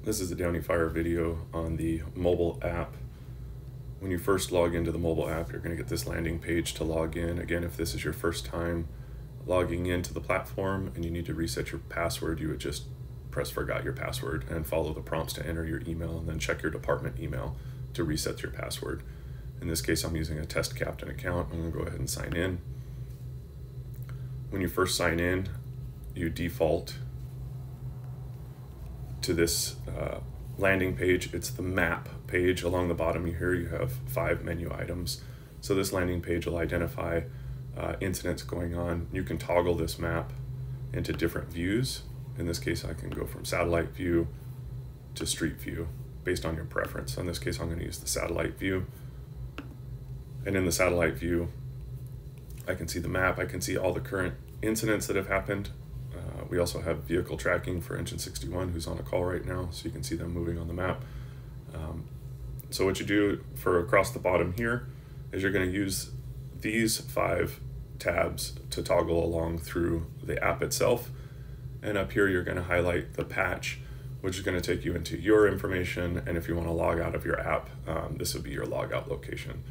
This is the Downey Fire video on the mobile app. When you first log into the mobile app, you're going to get this landing page to log in. Again, if this is your first time logging into the platform and you need to reset your password, you would just press forgot your password and follow the prompts to enter your email, and then check your department email to reset your password. In this case, I'm using a test captain account. I'm going to go ahead and sign in. When you first sign in, you default to this landing page. It's the map page. Along the bottom here you have 5 menu items. So this landing page will identify incidents going on. You can toggle this map into different views. In this case, I can go from satellite view to street view based on your preference. In this case, I'm going to use the satellite view. And in the satellite view, I can see the map. I can see all the current incidents that have happened. We also have vehicle tracking for Engine 61, who's on a call right now, so you can see them moving on the map. So what you do for across the bottom here is you're going to use these 5 tabs to toggle along through the app itself. And up here, you're going to highlight the patch, which is going to take you into your information. And if you want to log out of your app, this would be your logout location.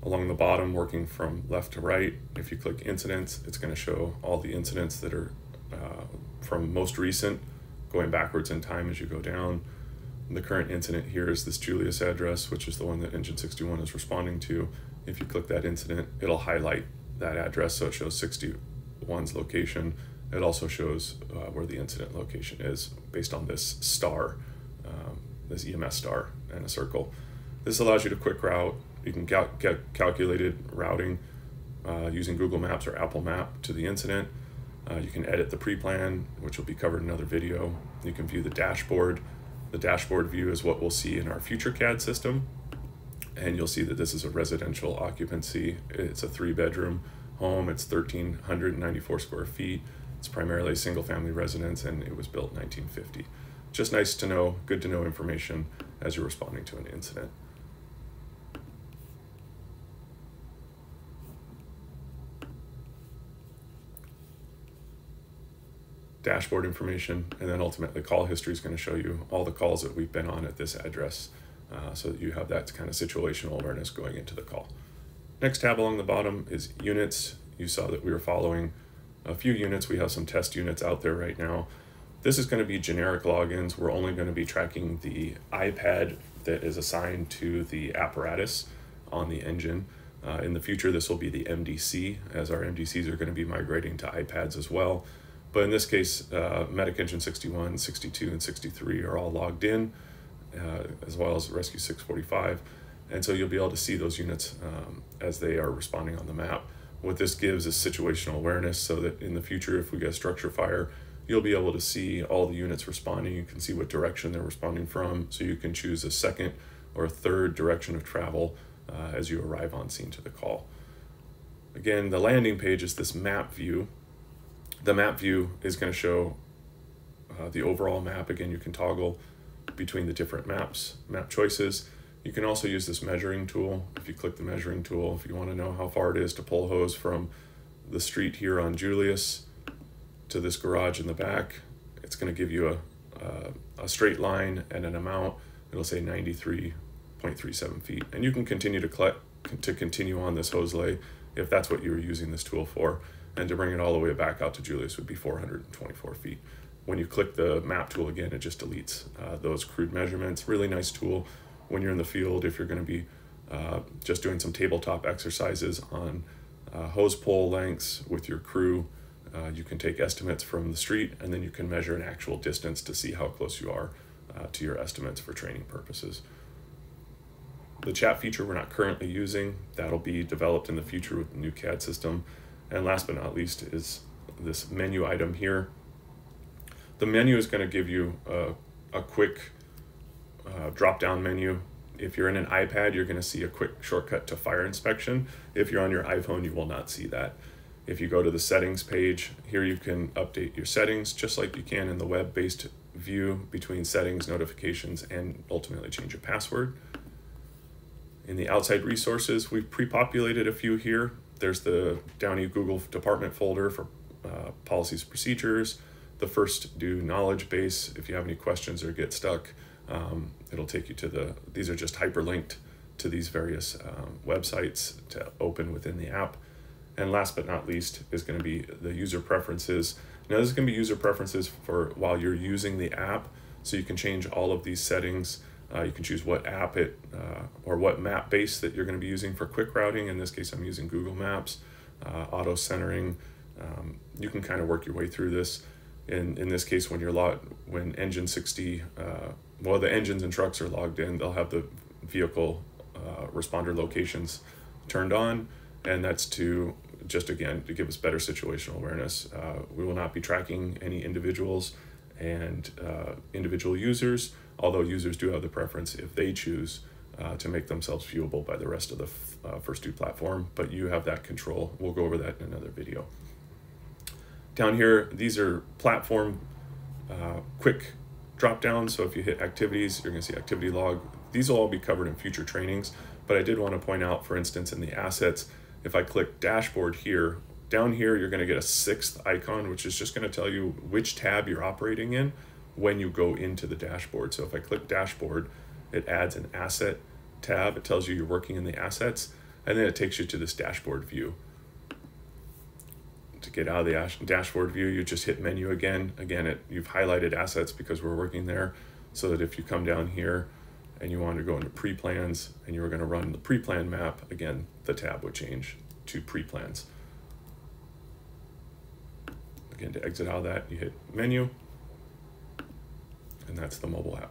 Along the bottom, working from left to right, if you click incidents, it's going to show all the incidents that are from most recent, going backwards in time as you go down. The current incident here is this Julius address, which is the one that Engine 61 is responding to. If you click that incident, it'll highlight that address, so it shows 61's location. It also shows where the incident location is based on this star, this EMS star and a circle. This allows you to quick route. You can get calculated routing using Google Maps or Apple Map to the incident. You can edit the pre-plan, which will be covered in another video. You can view the dashboard. The dashboard view is what we'll see in our future CAD system. And you'll see that this is a residential occupancy. It's a 3-bedroom home. It's 1,394 square feet. It's primarily a single-family residence, and it was built in 1950. Just nice to know, good to know information as you're responding to an incident. Dashboard information, and then ultimately call history is going to show you all the calls that we've been on at this address, so that you have that kind of situational awareness going into the call. Next tab along the bottom is units. You saw that we were following a few units. We have some test units out there right now. This is going to be generic logins. We're only going to be tracking the iPad that is assigned to the apparatus on the engine. In the future, this will be the MDC, as our MDCs are going to be migrating to iPads as well. But in this case, Medic Engine 61, 62, and 63 are all logged in, as well as Rescue 645. And so you'll be able to see those units as they are responding on the map. What this gives is situational awareness, so that in the future, if we get a structure fire, you'll be able to see all the units responding. You can see what direction they're responding from, so you can choose a second or a third direction of travel as you arrive on scene to the call. Again, the landing page is this map view. The map view is going to show the overall map. Again, you can toggle between the different map choices. You can also use this measuring tool. If you click the measuring tool, if you want to know how far it is to pull hose from the street here on Julius to this garage in the back, it's going to give you a straight line and an amount. It'll say 93.37 feet. And you can continue to continue on this hose lay if that's what you were using this tool for. And to bring it all the way back out to Julius would be 424 feet. When you click the map tool again, it just deletes those crude measurements. Really nice tool when you're in the field, if you're going to be just doing some tabletop exercises on hose pole lengths with your crew. You can take estimates from the street, and then you can measure an actual distance to see how close you are to your estimates for training purposes. The chat feature we're not currently using. That'll be developed in the future with the new CAD system. And last but not least is this menu item here. The menu is going to give you a quick drop-down menu. If you're in an iPad, you're going to see a quick shortcut to fire inspection. If you're on your iPhone, you will not see that. If you go to the settings page, here you can update your settings just like you can in the web-based view between settings, notifications, and ultimately change your password. In the outside resources, we've pre-populated a few here. There's the Downey Google Department folder for policies and procedures. the First Due knowledge base. If you have any questions or get stuck, it'll take you to these are just hyperlinked to these various websites to open within the app. And last but not least is going to be the user preferences. Now this is going to be user preferences for while you're using the app, so you can change all of these settings. You can choose what app or what map base that you're going to be using for quick routing. In this case, I'm using Google Maps, auto centering. You can kind of work your way through this. In this case, when Engine 60, well, the engines and trucks are logged in, they'll have the vehicle responder locations turned on, and that's to just, again, to give us better situational awareness. We will not be tracking any individuals and individual users, although users do have the preference if they choose to make themselves viewable by the rest of the First Due platform, but you have that control. We'll go over that in another video. Down here, these are platform quick drop downs. So if you hit activities, you're going to see activity log. These will all be covered in future trainings, but I did want to point out, for instance, in the assets, if I click dashboard here, down here, you're going to get a sixth icon, which is just going to tell you which tab you're operating in when you go into the dashboard. So if I click dashboard, it adds an asset tab. It tells you you're working in the assets, and then it takes you to this dashboard view. To get out of the dashboard view, you just hit menu again. Again, you've highlighted assets because we're working there, so that if you come down here and you want to go into pre-plans and you were going to run the pre-plan map, again, the tab would change to pre-plans. Again, to exit out of that, you hit menu, and that's the mobile app.